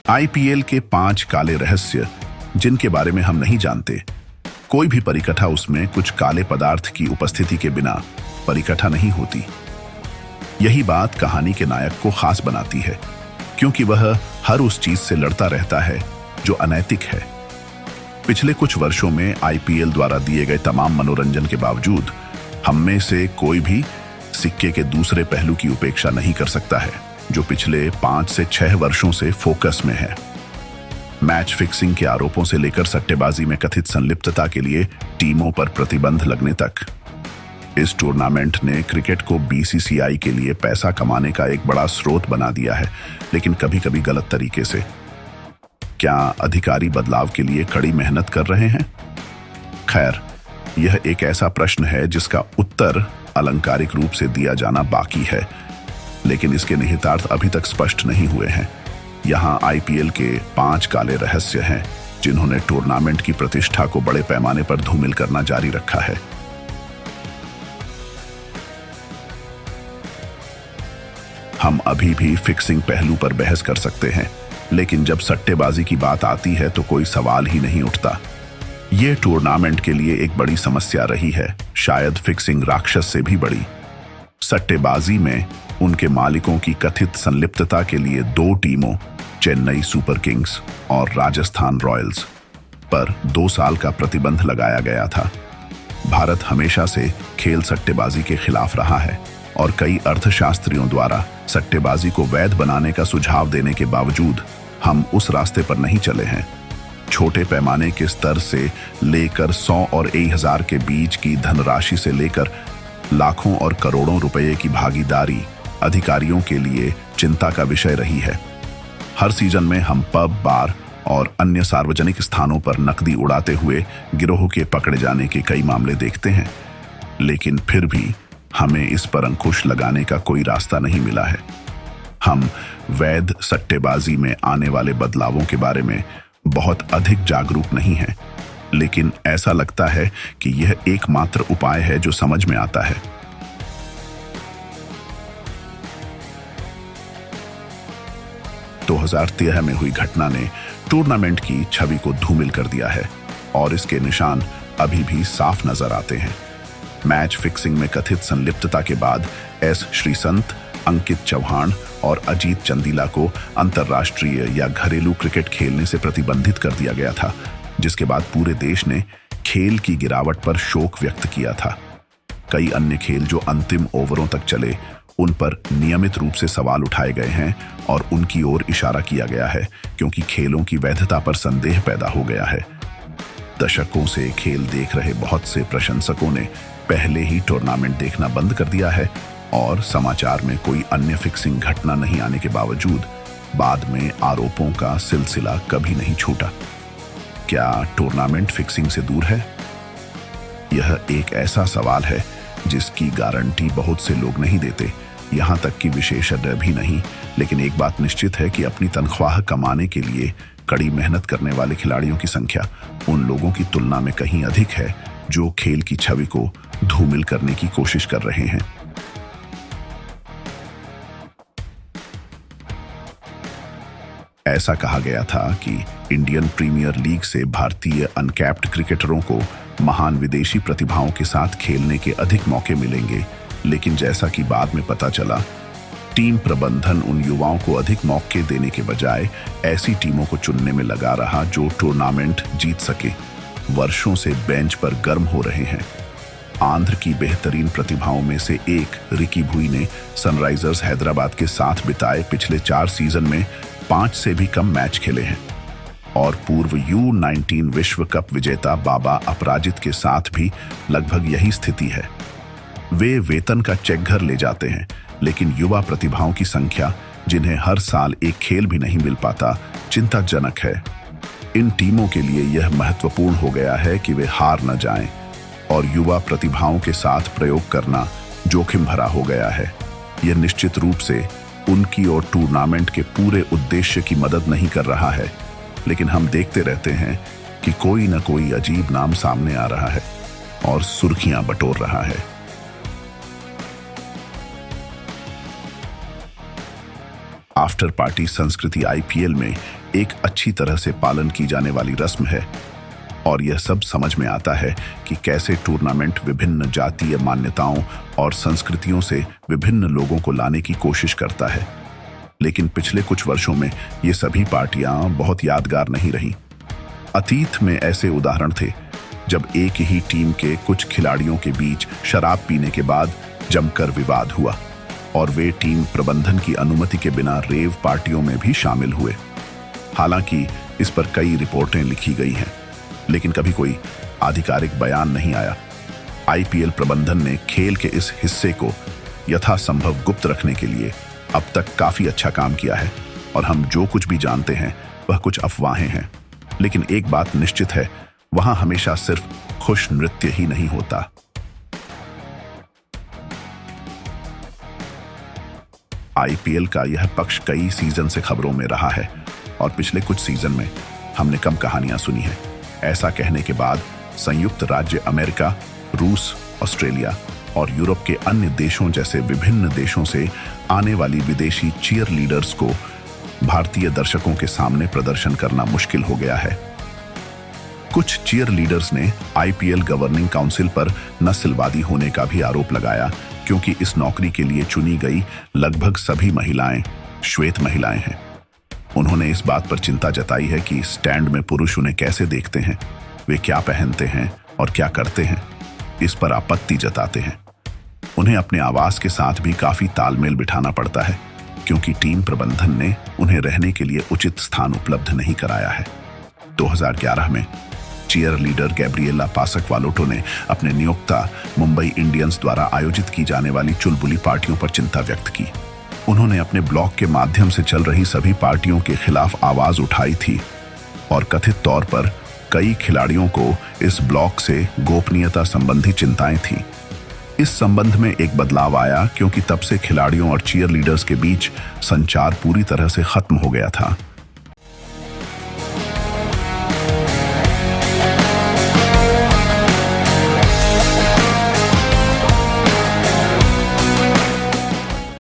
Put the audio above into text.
IPL के 5 काले रहस्य जिनके बारे में हम नहीं जानते। कोई भी परिकथा उसमें कुछ काले पदार्थ की उपस्थिति के बिना परिकथा नहीं होती। यही बात कहानी के नायक को खास बनाती है, क्योंकि वह हर उस चीज से लड़ता रहता है जो अनैतिक है। पिछले कुछ वर्षों में आईपीएल द्वारा दिए गए तमाम मनोरंजन के बावजूद हम में से कोई भी सिक्के के दूसरे पहलू की उपेक्षा नहीं कर सकता है, जो पिछले 5 से 6 वर्षों से फोकस में है। मैच फिक्सिंग के आरोपों से लेकर सट्टेबाजी में कथित संलिप्तता के लिए टीमों पर प्रतिबंध लगने तक, इस टूर्नामेंट ने क्रिकेट को बीसीसीआई के लिए पैसा कमाने का एक बड़ा स्रोत बना दिया है, लेकिन कभी कभी गलत तरीके से। क्या अधिकारी बदलाव के लिए कड़ी मेहनत कर रहे हैं? खैर, यह एक ऐसा प्रश्न है जिसका उत्तर अलंकारिक रूप से दिया जाना बाकी है, लेकिन इसके निहितार्थ अभी तक स्पष्ट नहीं हुए हैं। यहाँ आईपीएल के 5 काले रहस्य हैं जिन्होंने टूर्नामेंट की प्रतिष्ठा को बड़े पैमाने पर धूमिल करना जारी रखा है। हम अभी भी फिक्सिंग पहलू पर बहस कर सकते हैं, लेकिन जब सट्टेबाजी की बात आती है तो कोई सवाल ही नहीं उठता। यह टूर्नामेंट के लिए एक बड़ी समस्या रही है, शायद फिक्सिंग राक्षस से भी बड़ी। सट्टेबाजी में उनके मालिकों की कथित संलिप्तता के लिए 2 टीमों, चेन्नई सुपर किंग्स और राजस्थान रॉयल्स, पर 2 साल का प्रतिबंध लगाया गया था। भारत हमेशा से खेल सट्टेबाजी के खिलाफ रहा है और कई अर्थशास्त्रियों द्वारा सट्टेबाजी को वैध बनाने का सुझाव देने के बावजूद हम उस रास्ते पर नहीं चले हैं। छोटे पैमाने के स्तर से लेकर 100 और 1000 के बीच की धनराशि से लेकर लाखों और करोड़ों रुपए की भागीदारी अधिकारियों के लिए चिंता का विषय रही है। हर सीजन में हम पब, बार और अन्य सार्वजनिक स्थानों पर नकदी उड़ाते हुए गिरोह के पकड़े जाने के कई मामले देखते हैं, लेकिन फिर भी हमें इस पर अंकुश लगाने का कोई रास्ता नहीं मिला है। हम वैध सट्टेबाजी में आने वाले बदलावों के बारे में बहुत अधिक जागरूक नहीं हैं, लेकिन ऐसा लगता है कि यह एकमात्र उपाय है जो समझ में आता है। 2013 में हुई घटना ने टूर्नामेंट की छवि को धूमिल कर दिया है और इसके निशान अभी भी साफ नजर आते हैं। मैच फिक्सिंग में कथित संलिप्तता के बाद एस श्रीसंत, अंकित चौहान और अजीत चंदीला को अंतर्राष्ट्रीय या घरेलू क्रिकेट खेलने से प्रतिबंधित कर दिया गया था, जिसके बाद पूरे देश ने खेल की गिरावट पर शोक व्यक्त किया था। कई अन्य खेल जो अंतिम ओवरों तक चले, उन पर नियमित रूप से सवाल उठाए गए हैं और उनकी ओर इशारा किया गया है, क्योंकि खेलों की वैधता पर संदेह पैदा हो गया है। दशकों से खेल देख रहे बहुत से प्रशंसकों ने पहले ही टूर्नामेंट देखना बंद कर दिया है और समाचार में कोई अन्य फिक्सिंग घटना नहीं आने के बावजूद बाद में आरोपों का सिलसिला कभी नहीं छूटा। क्या टूर्नामेंट फिक्सिंग से दूर है? यह एक ऐसा सवाल है जिसकी गारंटी बहुत से लोग नहीं देते, यहां तक कि विशेषज्ञ भी नहीं। लेकिन एक बात निश्चित है कि अपनी तनख्वाह कमाने के लिए कड़ी मेहनत करने वाले खिलाड़ियों की संख्या उन लोगों की तुलना में कहीं अधिक है जो खेल की छवि को धूमिल करने की कोशिश कर रहे हैं। ऐसा कहा गया था कि इंडियन प्रीमियर लीग से भारतीय अनकैप्ड क्रिकेटरों को महान विदेशी प्रतिभाओं के साथ खेलने के अधिक मौके मिलेंगे, लेकिन जैसा कि बाद में पता चला, टीम प्रबंधन उन युवाओं को अधिक मौके देने के बजाय ऐसी टीमों को चुनने में लगा रहा जो टूर्नामेंट जीत सके। वर्षों से बेंच पर गर्म हो रहे हैं। आंध्र की बेहतरीन प्रतिभाओं में से एक रिकी भुई ने सनराइजर्स हैदराबाद के साथ बिताए पिछले 4 सीजन में 5 से भी कम मैच खेले हैं और पूर्व U19 विश्व कप विजेता बाबा अपराजित के साथ भी लगभग यही स्थिति है। वे वेतन का चेक घर ले जाते हैं, लेकिन युवा प्रतिभाओं की संख्या जिन्हें हर साल एक खेल भी नहीं मिल पाता, चिंताजनक है। इन टीमों के लिए यह महत्वपूर्ण हो गया है कि वे हार न जाएं और युवा प्रतिभाओं के साथ प्रयोग करना जोखिम भरा हो गया है। यह निश्चित रूप से उनकी और टूर्नामेंट के पूरे उद्देश्य की मदद नहीं कर रहा है, लेकिन हम देखते रहते हैं कि कोई न कोई अजीब नाम सामने आ रहा है और सुर्खियां बटोर रहा है। आफ्टर पार्टी संस्कृति आईपीएल में एक अच्छी तरह से पालन की जाने वाली रस्म है और यह सब समझ में आता है कि कैसे टूर्नामेंट विभिन्न जातीय मान्यताओं और संस्कृतियों से विभिन्न लोगों को लाने की कोशिश करता है। लेकिन पिछले कुछ वर्षों में ये सभी पार्टियां बहुत यादगार नहीं रहीं। अतीत में ऐसे उदाहरण थे जब एक ही टीम के कुछ खिलाड़ियों के बीच शराब पीने के बाद जमकर विवाद हुआ और वे टीम प्रबंधन की अनुमति के बिना रेव पार्टियों में भी शामिल हुए। हालांकि इस पर कई रिपोर्टें लिखी गई हैं, लेकिन कभी कोई आधिकारिक बयान नहीं आया। आईपीएल प्रबंधन ने खेल के इस हिस्से को यथासंभव गुप्त रखने के लिए अब तक काफी अच्छा काम किया है और हम जो कुछ भी जानते हैं वह कुछ अफवाहें हैं। लेकिन एक बात निश्चित है, वहां हमेशा सिर्फ खुश नृत्य ही नहीं होता। आईपीएल का यह पक्ष कई सीजन से खबरों में रहा है और पिछले कुछ सीजन में हमने कम कहानियां सुनी हैं। ऐसा कहने के बाद संयुक्त राज्य अमेरिका, रूस, ऑस्ट्रेलिया और यूरोप के अन्य देशों जैसे विभिन्न देशों से आने वाली विदेशी चीयर लीडर्स को भारतीय दर्शकों के सामने प्रदर्शन करना मुश्किल हो गया है। कुछ चीयर लीडर्स ने आईपीएल गवर्निंग काउंसिल पर नस्लवादी होने का भी आरोप लगाया, क्योंकि इस नौकरी के लिए चुनी गई लगभग सभी महिलाएं श्वेत महिलाएं हैं। उन्होंने इस बात पर चिंता जताई है कि स्टैंड में पुरुष उन्हें कैसे देखते हैं, वे क्या पहनते हैं और क्या करते हैं। इस पर आपत्ति जताते हैं। उन्हें अपने आवास के साथ भी काफी तालमेल बिठाना पड़ता है, क्योंकि टीम प्रबंधन ने उन्हें रहने के लिए उचित स्थान उपलब्ध नहीं कराया है। 2011 में चीयर लीडर गैब्रिएला पासकवालोटो ने अपने नियोक्ता मुंबई इंडियंस द्वारा आयोजित की जाने वाली चुलबुली पार्टियों पर चिंता व्यक्त की। उन्होंने अपने ब्लॉग के माध्यम से चल रही सभी पार्टियों के खिलाफ आवाज उठाई थी और कथित तौर पर कई खिलाड़ियों को इस ब्लॉग से गोपनीयता संबंधी चिंताएं थीं। इस संबंध में एक बदलाव आया, क्योंकि तब से खिलाड़ियों और चीयर लीडर्स के बीच संचार पूरी तरह से खत्म हो गया था।